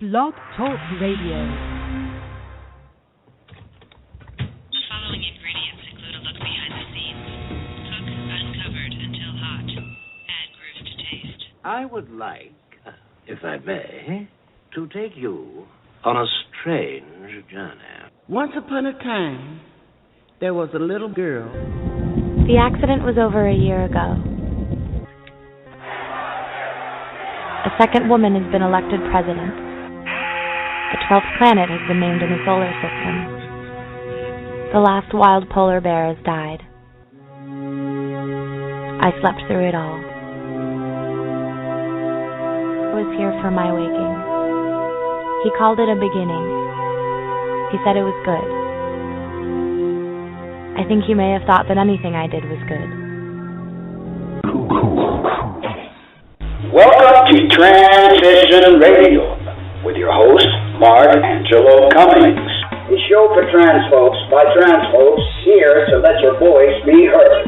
Blog Talk Radio. Following ingredients include a look behind the scenes. Cook uncovered until hot. Add grooves to taste. I would like, if I may, to take you on a strange journey. Once upon a time, there was a little girl. The accident was over a year ago. A second woman has been elected president. The 12th planet has been named in the solar system. The last wild polar bear has died. I slept through it all. I was here for my waking. He called it a beginning. He said it was good. I think he may have thought that anything I did was good. Welcome to Transition Radio with your host, Angelo Cummings. A show for trans folks by trans folks, here to let your voice be heard.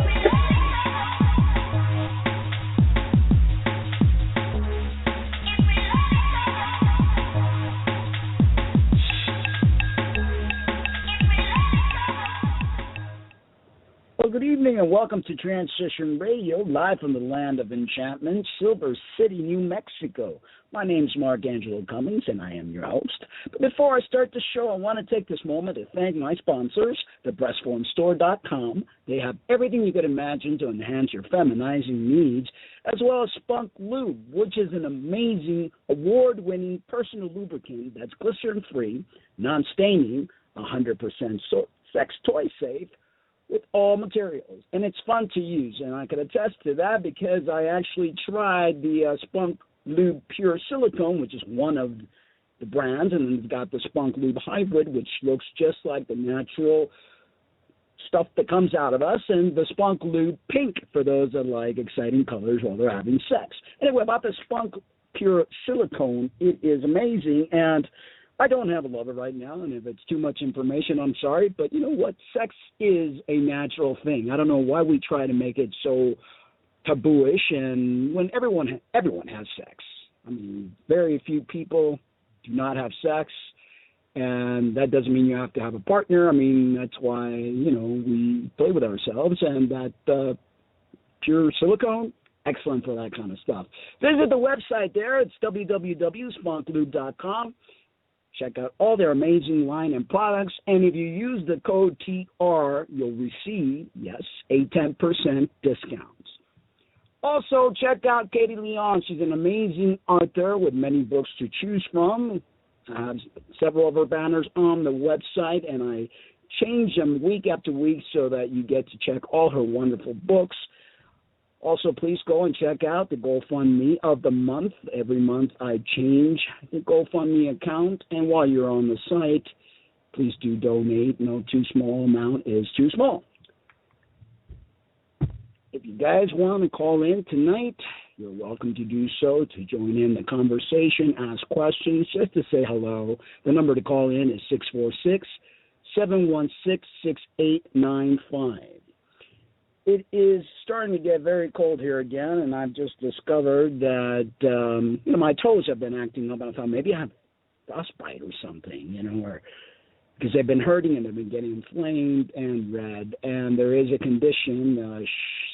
Well, good evening and welcome to Transition Radio, live from the land of enchantment, Silver City, New Mexico. My name's Angelo Cummings, and I am your host. But before I start the show, I want to take this moment to thank my sponsors, thebreastformstore.com. They have everything you could imagine to enhance your feminizing needs, as well as Spunk Lube, which is an amazing, award-winning personal lubricant that's glycerin-free, non-staining, 100% sex toy safe, with all materials, and it's fun to use, and I can attest to that because I actually tried the Spunk Lube Pure Silicone, which is one of the brands, and then we've got the Spunk Lube Hybrid, which looks just like the natural stuff that comes out of us, and the Spunk Lube Pink for those that like exciting colors while they're having sex. Anyway, about the Spunk Pure Silicone, it is amazing, and I don't have a lover right now, and if it's too much information, I'm sorry, but you know what? Sex is a natural thing. I don't know why we try to make it so tabooish, and when everyone has sex. I mean, very few people do not have sex, and that doesn't mean you have to have a partner. I mean, that's why, we play with ourselves, and that pure silicone, excellent for that kind of stuff. Visit the website there. It's www.spunklube.com. Check out all their amazing line and products, and if you use the code TR, you'll receive, a 10% discount. Also, check out Katie Leon. She's an amazing author with many books to choose from. I have several of her banners on the website, and I change them week after week so that you get to check all her wonderful books. Also, please go and check out the GoFundMe of the month. Every month I change the GoFundMe account, and while you're on the site, please do donate. No too small amount is too small. If you guys want to call in tonight, you're welcome to do so, to join in the conversation, ask questions, just to say hello. The number to call in is 646-716-6895. It is starting to get very cold here again, and I've just discovered that, my toes have been acting up, and I thought maybe I have frostbite or something, because they've been hurting and they've been getting inflamed and red, and there is a condition,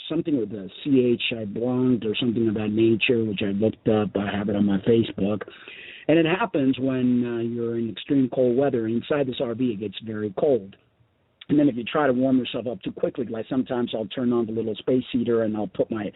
something with a CH blunt or something of that nature, which I looked up. I have it on my Facebook, and it happens when you're in extreme cold weather. Inside this RV, it gets very cold. And then if you try to warm yourself up too quickly, like sometimes I'll turn on the little space heater and I'll put my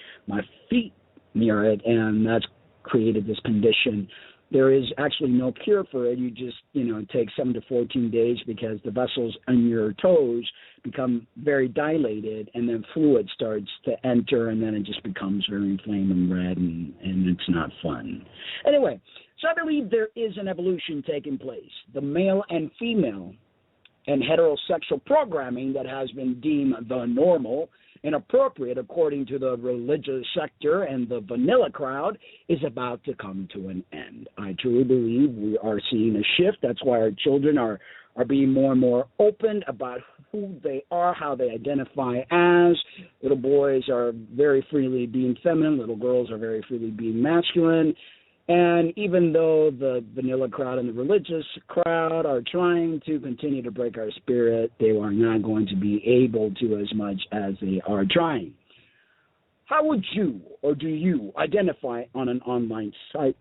feet near it, and that's created this condition. There is actually no cure for it. You just, it takes 7 to 14 days because the vessels on your toes become very dilated, and then fluid starts to enter, and then it just becomes very inflamed and red, and it's not fun. Anyway, so I believe there is an evolution taking place. The male and female and heterosexual programming that has been deemed the normal and appropriate according to the religious sector and the vanilla crowd is about to come to an end. I truly believe we are seeing a shift. That's why our children are being more and more open about who they are, how they identify as. Little boys are very freely being feminine. Little girls are very freely being masculine. And even though the vanilla crowd and the religious crowd are trying to continue to break our spirit, they are not going to be able to as much as they are trying. How would you or do you identify on an online site?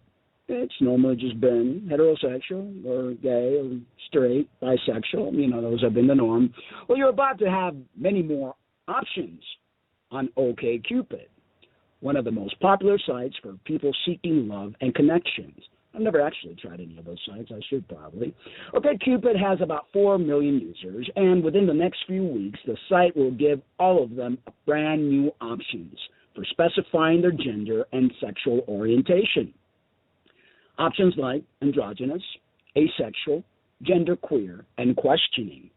It's normally just been heterosexual or gay or straight, bisexual. Those have been the norm. Well, you're about to have many more options on OkCupid, one of the most popular sites for people seeking love and connections. I've never actually tried any of those sites. I should probably. OkCupid has about 4 million users, and within the next few weeks, the site will give all of them brand new options for specifying their gender and sexual orientation. Options like androgynous, asexual, genderqueer, and questioning.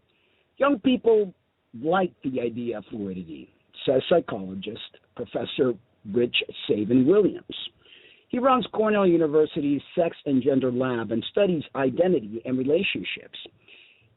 Young people like the idea of fluidity, says psychologist Professor Rich Saban-Williams. He runs Cornell University's Sex and Gender Lab and studies identity and relationships.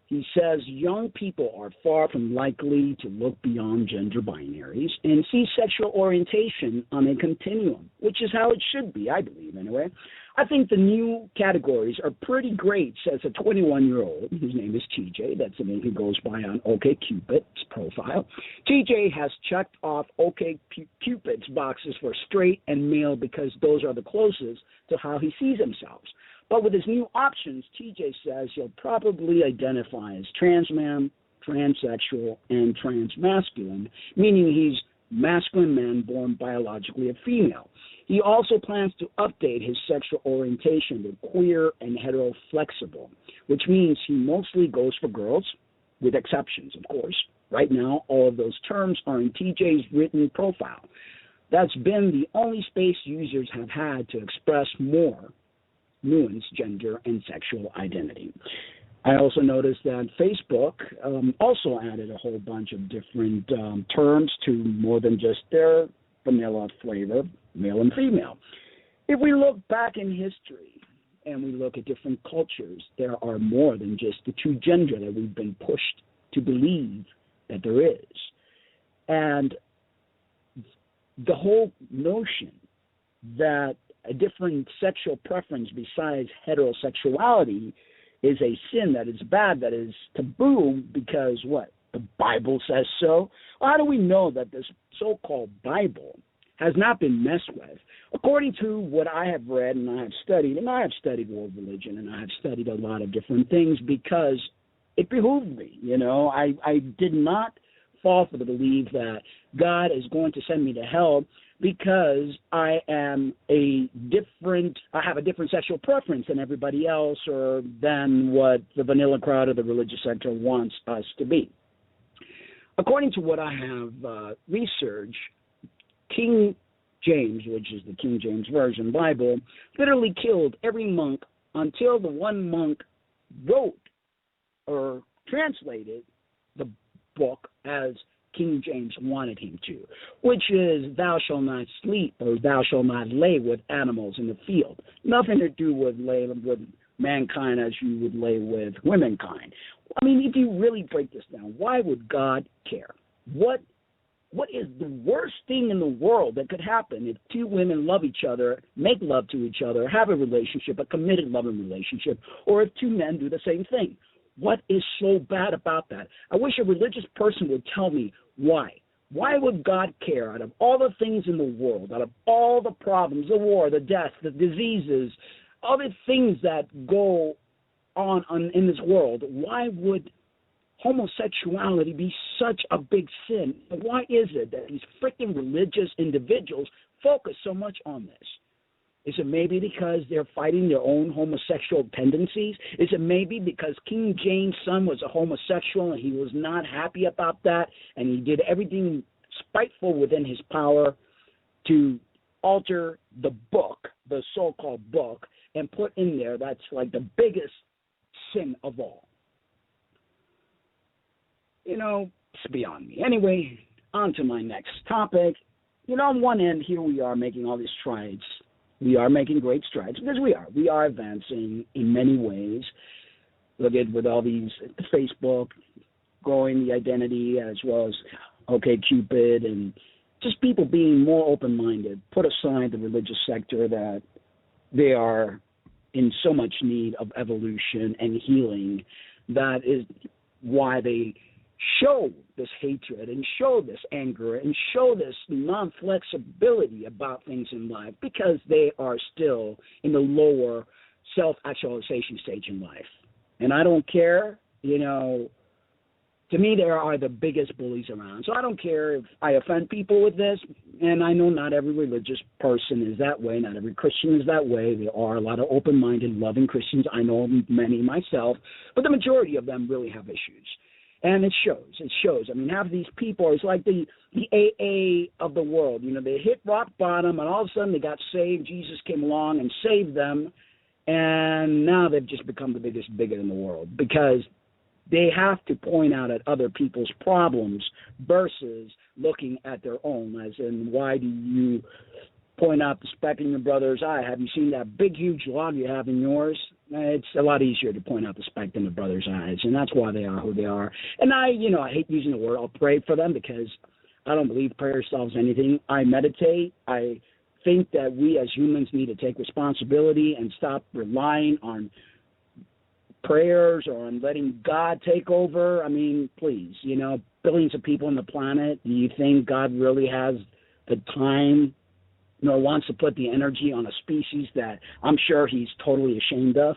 He says young people are far from likely to look beyond gender binaries and see sexual orientation on a continuum, which is how it should be, I believe, anyway. I think the new categories are pretty great, says a 21-year-old. His name is TJ. That's the name he goes by on OkCupid's profile. TJ has checked off OkCupid's boxes for straight and male because those are the closest to how he sees himself. But with his new options, TJ says he'll probably identify as trans man, transsexual, and transmasculine, meaning he's masculine man born biologically a female. He also plans to update his sexual orientation to queer and hetero-flexible, which means he mostly goes for girls, with exceptions, of course. Right now, all of those terms are in TJ's written profile. That's been the only space users have had to express more nuanced gender and sexual identity. I also noticed that Facebook also added a whole bunch of different terms to more than just their vanilla flavor, male and female. If we look back in history and we look at different cultures, there are more than just the two gender that we've been pushed to believe that there is. And the whole notion that a different sexual preference besides heterosexuality is a sin, that is bad, that is taboo because what? The Bible says so? Well, how do we know that this so-called Bible has not been messed with? According to what I have read and I have studied world religion and I have studied a lot of different things because it behooved me. I did not fall for the belief that God is going to send me to hell because I have a different sexual preference than everybody else or than what the vanilla crowd of the religious sector wants us to be. According to what I have researched, King James, which is the King James Version Bible, literally killed every monk until the one monk wrote or translated the book as King James wanted him to, which is thou shalt not sleep or thou shalt not lay with animals in the field. Nothing to do with laying with mankind as you would lay with womankind. I mean, if you really break this down, why would God care? What is the worst thing in the world that could happen if two women love each other, make love to each other, have a relationship, a committed loving relationship, or if two men do the same thing? What is so bad about that? I wish a religious person would tell me why. Why would God care out of all the things in the world, out of all the problems, the war, the death, the diseases, other things that go on in this world? Why would homosexuality be such a big sin? Why is it that these freaking religious individuals focus so much on this? Is it maybe because they're fighting their own homosexual tendencies? Is it maybe because King James' son was a homosexual and he was not happy about that and he did everything spiteful within his power to alter the book, the so-called book, and put in there that's like the biggest sin of all? It's beyond me. Anyway, on to my next topic. On one end, here we are making all these strides. We are making great strides because we are. We are advancing in many ways. Look at with all these Facebook, growing the identity as well as OkCupid and just people being more open-minded, put aside the religious sector that they are in so much need of evolution and healing. That is why they show this hatred and show this anger and show this non-flexibility about things in life, because they are still in the lower self-actualization stage in life. And I don't care, to me, they are the biggest bullies around. So I don't care if I offend people with this. And I know not every religious person is that way. Not every Christian is that way. There are a lot of open-minded, loving Christians. I know many myself. But the majority of them really have issues. And it shows. It shows. I mean, half of these people, it's like the AA of the world. They hit rock bottom, and all of a sudden they got saved. Jesus came along and saved them. And now they've just become the biggest bigot in the world, because they have to point out at other people's problems versus looking at their own, as in, why do you point out the speck in your brother's eye? Have you seen that big, huge log you have in yours? It's a lot easier to point out the speck in the brother's eyes, and that's why they are who they are. And I hate using the word. I'll pray for them, because I don't believe prayer solves anything. I meditate. I think that we as humans need to take responsibility and stop relying on prayers or on letting God take over. I mean, please, billions of people on the planet. Do you think God really has the time nor wants to put the energy on a species that I'm sure he's totally ashamed of?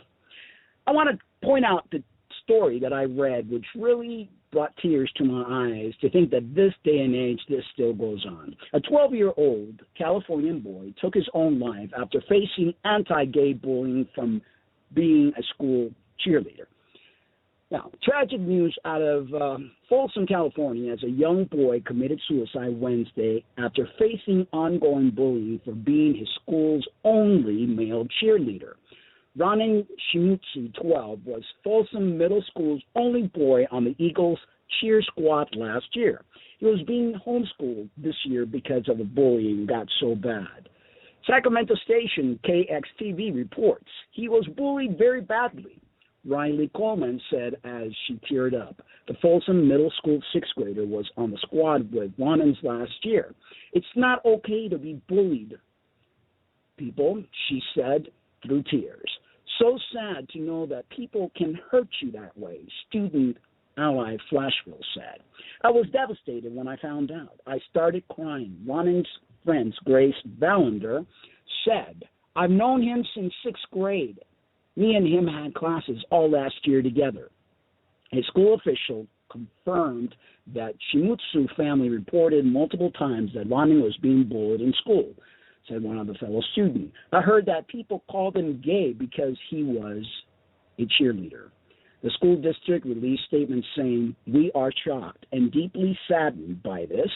I want to point out the story that I read, which really brought tears to my eyes, to think that this day and age this still goes on. A 12-year-old Californian boy took his own life after facing anti-gay bullying from being a school cheerleader. Now, tragic news out of Folsom, California, as a young boy committed suicide Wednesday after facing ongoing bullying for being his school's only male cheerleader. Ronan Shimizu, 12, was Folsom Middle School's only boy on the Eagles cheer squad last year. He was being homeschooled this year because of the bullying got so bad. Sacramento station KXTV reports he was bullied very badly. Riley Coleman said as she teared up. The Folsom Middle School sixth grader was on the squad with Ronan's last year. It's not okay to be bullied, people, she said through tears. So sad to know that people can hurt you that way, student ally Flashville said. I was devastated when I found out. I started crying. Ronan's friend, Grace Vallander, said, I've known him since sixth grade. Me and him had classes all last year together. A school official confirmed that Shimutsu family reported multiple times that Ronan was being bullied in school, said one of the fellow students. I heard that people called him gay because he was a cheerleader. The school district released statements saying, we are shocked and deeply saddened by this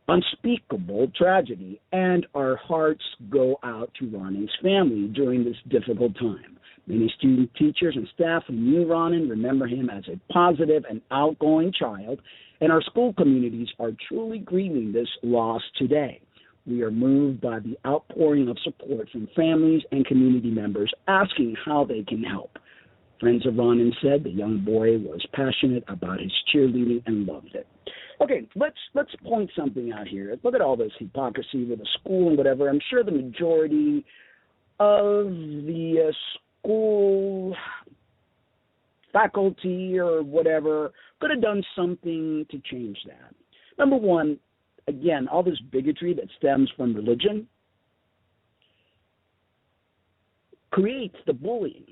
unspeakable tragedy, and our hearts go out to Ronan's family during this difficult time. Many student, teachers, and staff who knew Ronan remember him as a positive and outgoing child, and our school communities are truly grieving this loss today. We are moved by the outpouring of support from families and community members asking how they can help. Friends of Ronan said the young boy was passionate about his cheerleading and loved it. Okay, let's point something out here. Look at all this hypocrisy with the school and whatever. I'm sure the majority of the school faculty or whatever could have done something to change that. Number one, again, all this bigotry that stems from religion creates the bullying.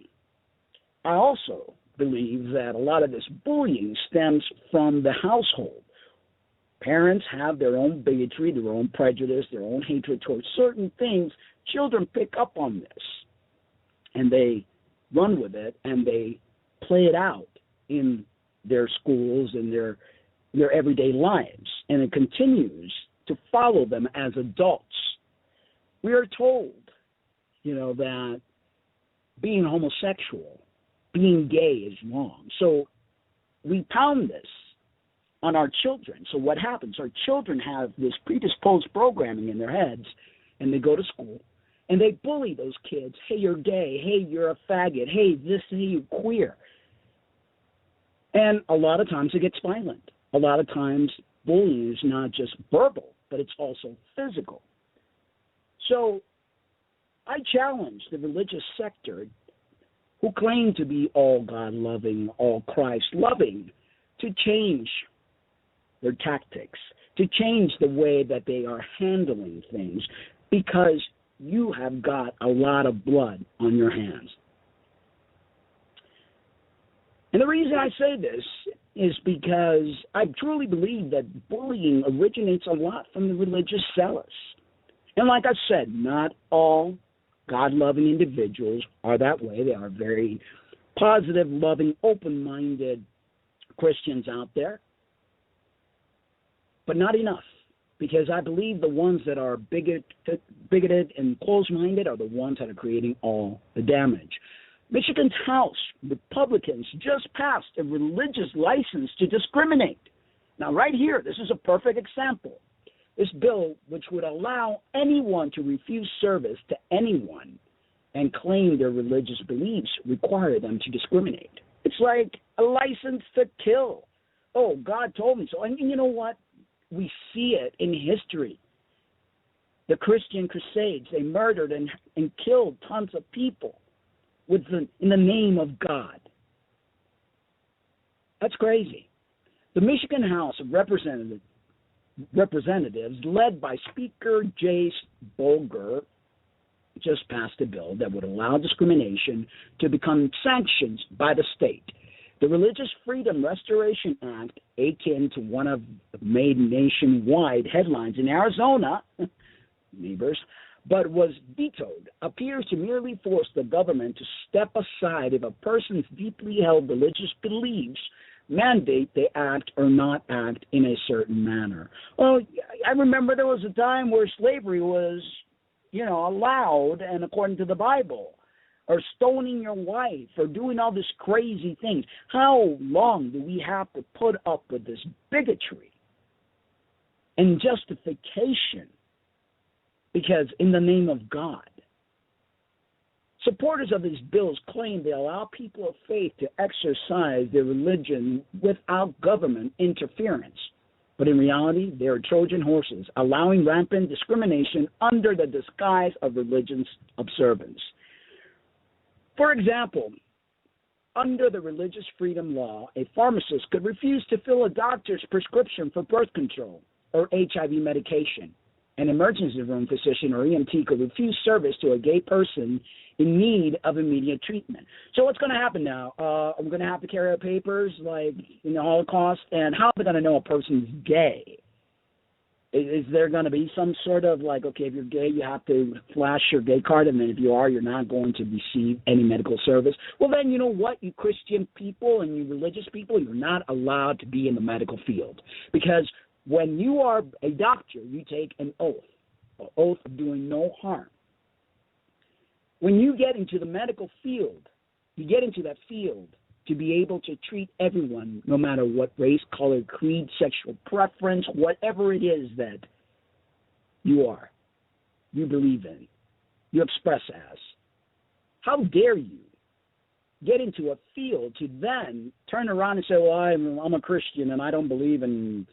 I also believe that a lot of this bullying stems from the household. Parents have their own bigotry, their own prejudice, their own hatred towards certain things. Children pick up on this, and they run with it, and they play it out in their schools and their everyday lives, and it continues to follow them as adults. We are told, that being homosexual, being gay is wrong. So we pound this on our children. So what happens? Our children have this predisposed programming in their heads, and they go to school, and they bully those kids. Hey, you're gay. Hey, you're a faggot. Hey, this, hey, you're queer. And a lot of times it gets violent. A lot of times bullying is not just verbal, but it's also physical. So I challenge the religious sector who claim to be all God-loving, all Christ-loving, to change their tactics, to change the way that they are handling things, because you have got a lot of blood on your hands. And the reason I say this is because I truly believe that bullying originates a lot from the religious zealots. And like I said, not all God-loving individuals are that way. There are very positive, loving, open-minded Christians out there, but not enough, because I believe the ones that are bigoted and closed-minded are the ones that are creating all the damage. Michigan's House Republicans just passed a religious license to discriminate. Now, right here, this is a perfect example. This bill, which would allow anyone to refuse service to anyone and claim their religious beliefs, require them to discriminate. It's like a license to kill. Oh, God told me so. And you know what? We see it in history. The Christian Crusades, they murdered and killed tons of people in the name of God. That's crazy. The Michigan House of Representatives, led by Speaker Jace Bolger, just passed a bill that would allow discrimination to become sanctioned by the state. The Religious Freedom Restoration Act, akin to one of the made nationwide headlines in Arizona, neighbors, but was vetoed, appears to merely force the government to step aside if a person's deeply held religious beliefs mandate they act or not act in a certain manner. Well, I remember there was a time where slavery was, allowed, and according to the Bible, or stoning your wife, or doing all this crazy things. How long do we have to put up with this bigotry and justification? Because in the name of God. Supporters of these bills claim they allow people of faith to exercise their religion without government interference. But in reality, they are Trojan horses, allowing rampant discrimination under the disguise of religious observance. For example, under the religious freedom law, a pharmacist could refuse to fill a doctor's prescription for birth control or HIV medication. An emergency room physician or EMT could refuse service to a gay person in need of immediate treatment. So what's going to happen now? I'm going to have to carry out papers like in the Holocaust, and how am I going to know a person's gay? Is there going to be some sort of okay, if you're gay, you have to flash your gay card, and then if you are, you're not going to receive any medical service? Well, then you know what, you Christian people and you religious people, you're not allowed to be in the medical field, because when you are a doctor, you take an oath of doing no harm. When you get into the medical field, you get into that field to be able to treat everyone, no matter what race, color, creed, sexual preference, whatever it is that you are, you believe in, you express as. How dare you get into a field to then turn around and say, well, I'm a Christian and I don't believe in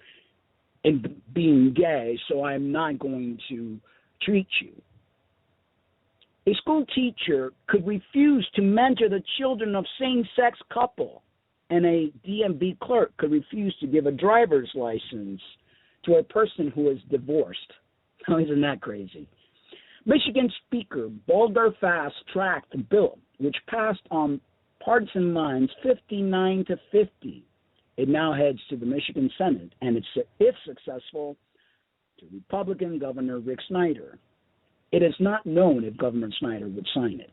being gay, so I'm not going to treat you. A school teacher could refuse to mentor the children of same-sex couple, and a DMV clerk could refuse to give a driver's license to a person who is divorced. Oh, isn't that crazy? Michigan Speaker Bolger fast-tracked the bill, which passed on partisan lines 59 to 50. It now heads to the Michigan Senate, and if successful, to Republican Governor Rick Snyder. It is not known if Governor Snyder would sign it.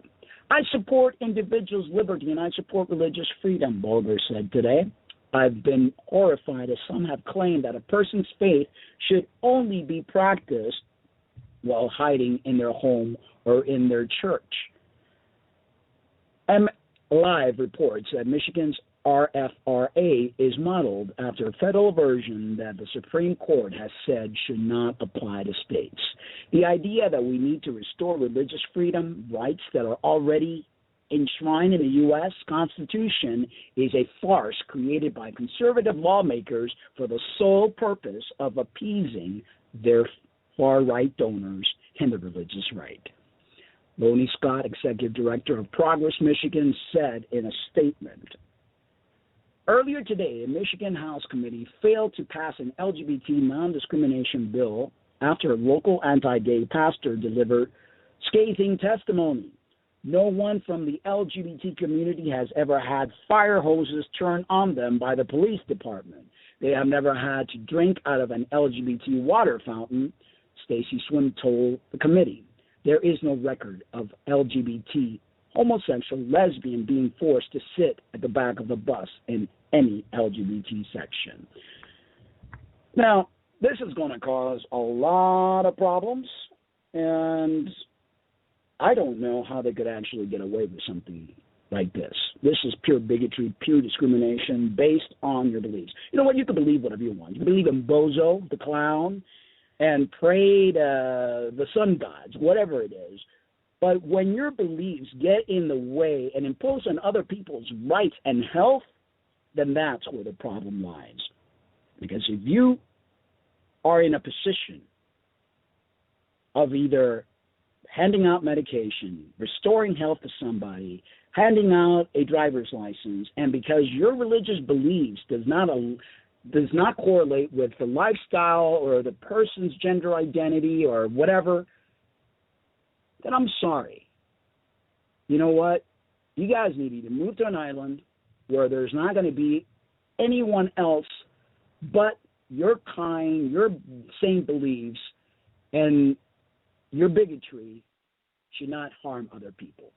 I support individuals' liberty and I support religious freedom, Bolger said today. I've been horrified as some have claimed that a person's faith should only be practiced while hiding in their home or in their church. Live reports that Michigan's RFRA is modeled after a federal version that the Supreme Court has said should not apply to states. The idea that we need to restore religious freedom, rights that are already enshrined in the U.S. Constitution, is a farce created by conservative lawmakers for the sole purpose of appeasing their far-right donors and the religious right. Lonnie Scott, executive director of Progress Michigan, said in a statement, earlier today, a Michigan House committee failed to pass an LGBT non-discrimination bill after a local anti-gay pastor delivered scathing testimony. No one from the LGBT community has ever had fire hoses turned on them by the police department. They have never had to drink out of an LGBT water fountain, Stacy Swim told the committee. There is no record of LGBT, homosexual, lesbian being forced to sit at the back of the bus in any LGBT section. Now, this is going to cause a lot of problems, and I don't know how they could actually get away with something like this. This is pure bigotry, pure discrimination based on your beliefs. You know what? You can believe whatever you want. You can believe in Bozo, the clown, and pray to the sun gods, whatever it is. But when your beliefs get in the way and impose on other people's rights and health, then that's where the problem lies. Because if you are in a position of either handing out medication, restoring health to somebody, handing out a driver's license, and because your religious beliefs does not correlate with the lifestyle or the person's gender identity or whatever, then I'm sorry. You know what? You guys need to either move to an island where there's not going to be anyone else but your kind, your same beliefs, and your bigotry should not harm other people.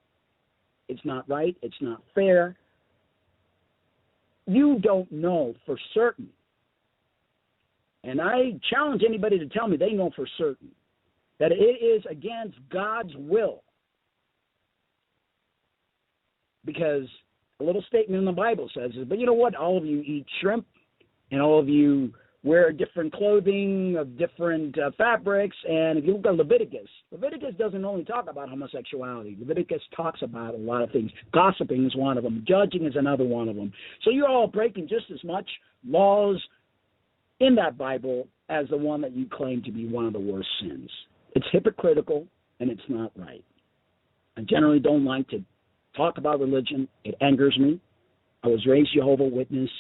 It's not right. It's not fair. You don't know for certain. And I challenge anybody to tell me they know for certain that it is against God's will. Because a little statement in the Bible says, but you know what? All of you eat shrimp, and all of you wear different clothing of different fabrics. And if you look at Leviticus doesn't only talk about homosexuality. Leviticus talks about a lot of things. Gossiping is one of them. Judging is another one of them. So you're all breaking just as much laws in that Bible as the one that you claim to be one of the worst sins. It's hypocritical, and it's not right. I generally don't like to talk about religion. It angers me. I was raised Jehovah's Witness.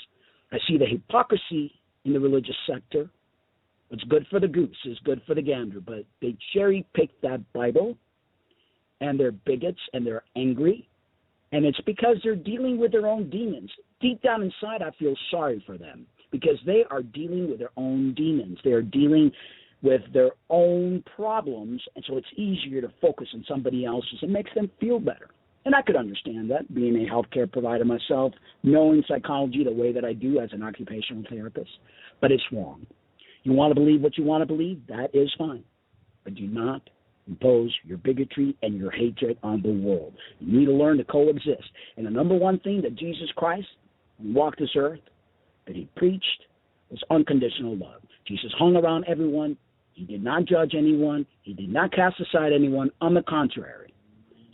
I see the hypocrisy in the religious sector. What's good for the goose is good for the gander, but they cherry-pick that Bible, and they're bigots, and they're angry, and it's because they're dealing with their own demons. Deep down inside, I feel sorry for them, because they are dealing with their own demons. They are dealing with their own problems, and so it's easier to focus on somebody else's. It makes them feel better. And I could understand that, being a healthcare provider myself, knowing psychology the way that I do as an occupational therapist. But it's wrong. You want to believe what you want to believe, that is fine. But do not impose your bigotry and your hatred on the world. You need to learn to coexist. And the number one thing that Jesus Christ, when he walked this earth, that he preached was unconditional love. Jesus hung around everyone. He did not judge anyone. He did not cast aside anyone. On the contrary.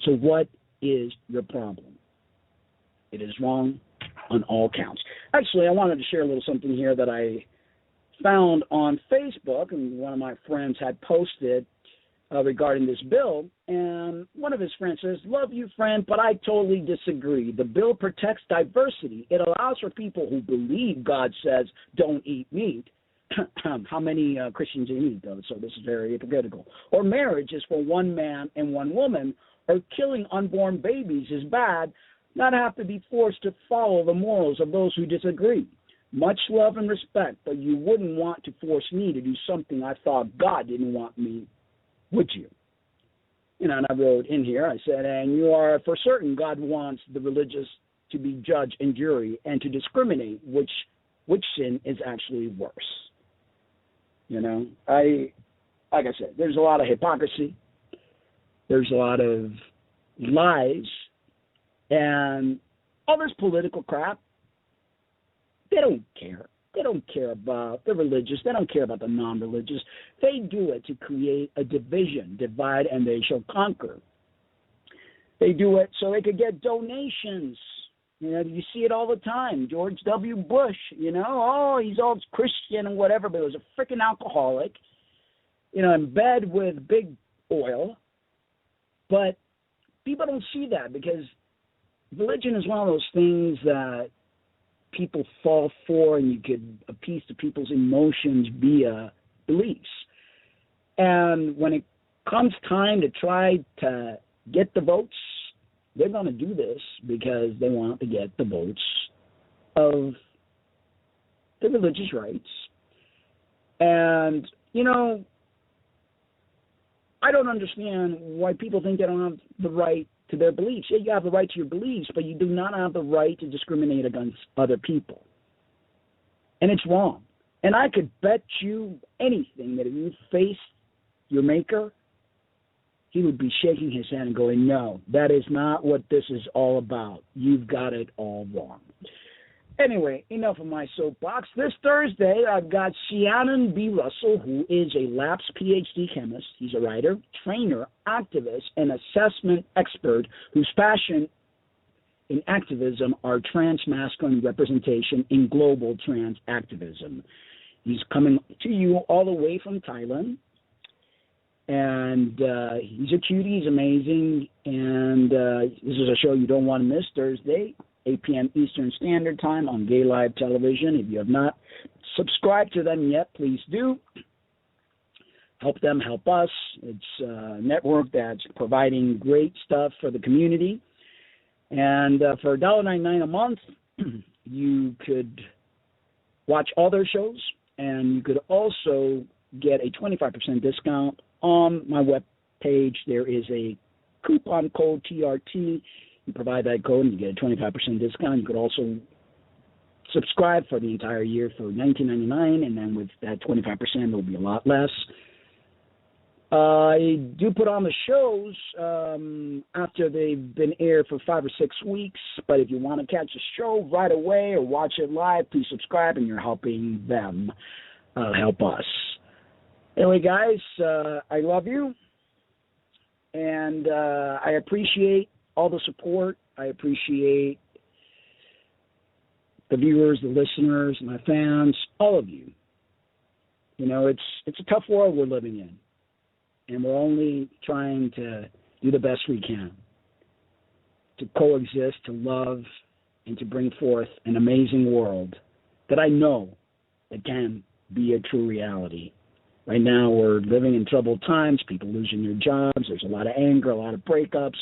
So what is your problem? It is wrong on all counts. Actually, I wanted to share a little something here that I found on Facebook, and one of my friends had posted regarding this bill, and one of his friends says, "Love you, friend, but I totally disagree. The bill protects diversity. It allows for people who believe God says don't eat meat." How many Christians eat, though? So this is very hypocritical. Or marriage is for one man and one woman, or killing unborn babies is bad, not have to be forced to follow the morals of those who disagree. Much love and respect, but you wouldn't want to force me to do something I thought God didn't want me, would you? You know, and I wrote in here, I said, and you are for certain God wants the religious to be judge and jury and to discriminate which sin is actually worse. You know, like I said, there's a lot of hypocrisy. There's a lot of lies, and all this political crap, they don't care. They don't care about the religious. They don't care about the non-religious. They do it to create a division, divide and they shall conquer. They do it so they could get donations. You know, you see it all the time. George W. Bush, you know, oh, he's all Christian and whatever, but he was a freaking alcoholic, you know, in bed with big oil. But people don't see that because religion is one of those things that people fall for, and you could appease to people's emotions via beliefs. And when it comes time to try to get the votes, they're going to do this because they want to get the votes of the religious rights. And, I don't understand why people think they don't have the right to their beliefs. Yeah, you have the right to your beliefs, but you do not have the right to discriminate against other people. And it's wrong. And I could bet you anything that if you faced your maker, he would be shaking his head and going, no, that is not what this is all about. You've got it all wrong. Anyway, enough of my soapbox. This Thursday, I've got Shannon B. Russell, who is a lapsed PhD chemist. He's a writer, trainer, activist, and assessment expert whose passion in activism are trans-masculine representation in global trans activism. He's coming to you all the way from Thailand. And he's a cutie, he's amazing, and this is a show you don't want to miss, Thursday, 8 p.m. Eastern Standard Time on Gay Live Television. If you have not subscribed to them yet, please do. Help them, help us. It's a network that's providing great stuff for the community. And for $1.99 a month, you could watch all their shows, and you could also get a 25% discount. On my web page, there is a coupon code TRT. You provide that code and you get a 25% discount. You could also subscribe for the entire year for $19.99, and then with that 25%, it'll be a lot less. I do put on the shows after they've been aired for 5 or 6 weeks, but if you want to catch a show right away or watch it live, please subscribe, and you're helping them help us. Anyway, guys, I love you, and I appreciate all the support. I appreciate the viewers, the listeners, my fans, all of you. It's a tough world we're living in, and we're only trying to do the best we can to coexist, to love, and to bring forth an amazing world that I know that can be a true reality. Right now, we're living in troubled times, people losing their jobs, there's a lot of anger, a lot of breakups.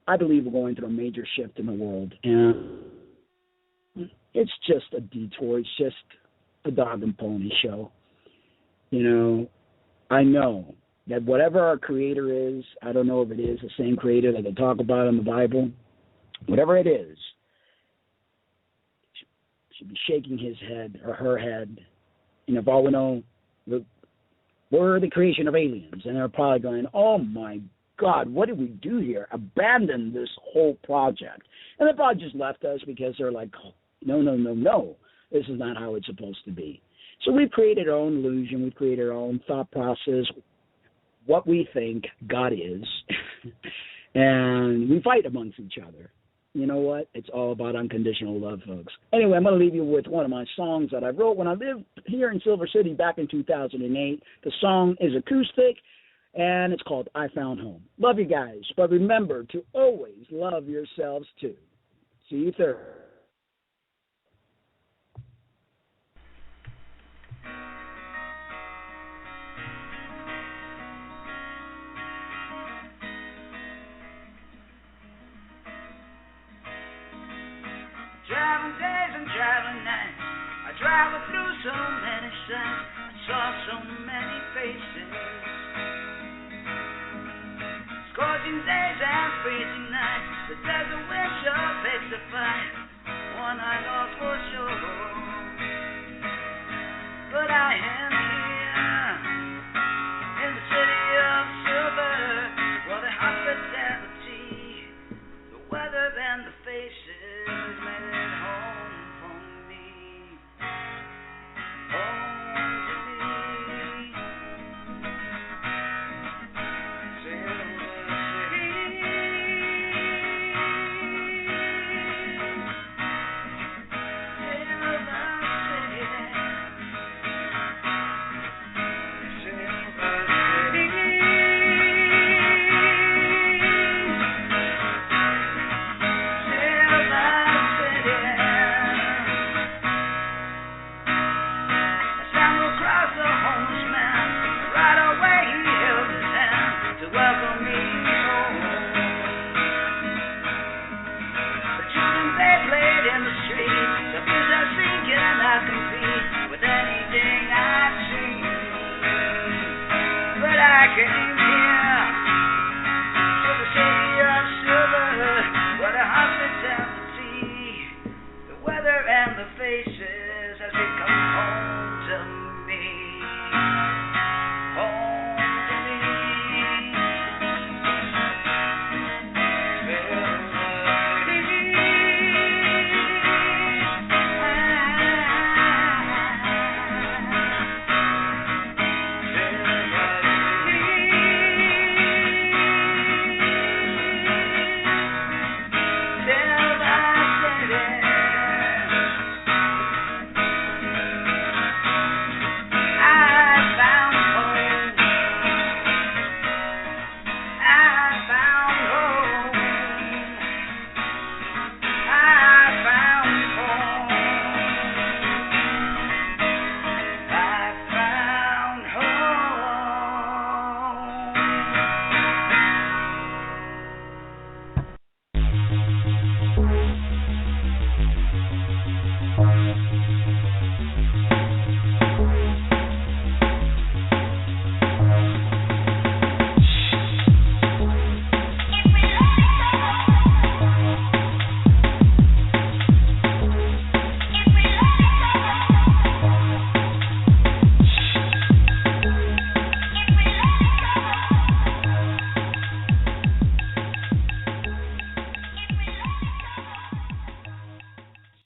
I believe we're going through a major shift in the world, and it's just a detour. It's just a dog and pony show. I know that whatever our Creator is, I don't know if it is the same Creator that they talk about in the Bible, whatever it is, should be shaking his head or her head. If all we know, we're the creation of aliens, and they're probably going, oh my God, what did we do here? Abandon this whole project. And they probably just left us because they're like, oh, no, this is not how it's supposed to be. So we've created our own illusion, we've created our own thought process, what we think God is, and we fight amongst each other. You know what? It's all about unconditional love, folks. Anyway, I'm going to leave you with one of my songs that I wrote when I lived here in Silver City back in 2008. The song is acoustic, and it's called I Found Home. Love you guys, but remember to always love yourselves, too. See you Thursday. Traveling days and traveling nights, I traveled through so many sights, I saw so many faces. Scorching days and freezing nights, the desert wind sure picks a fight, one I lost for sure. But I am here, in the city of silver, where the hospitality, the weather and the faces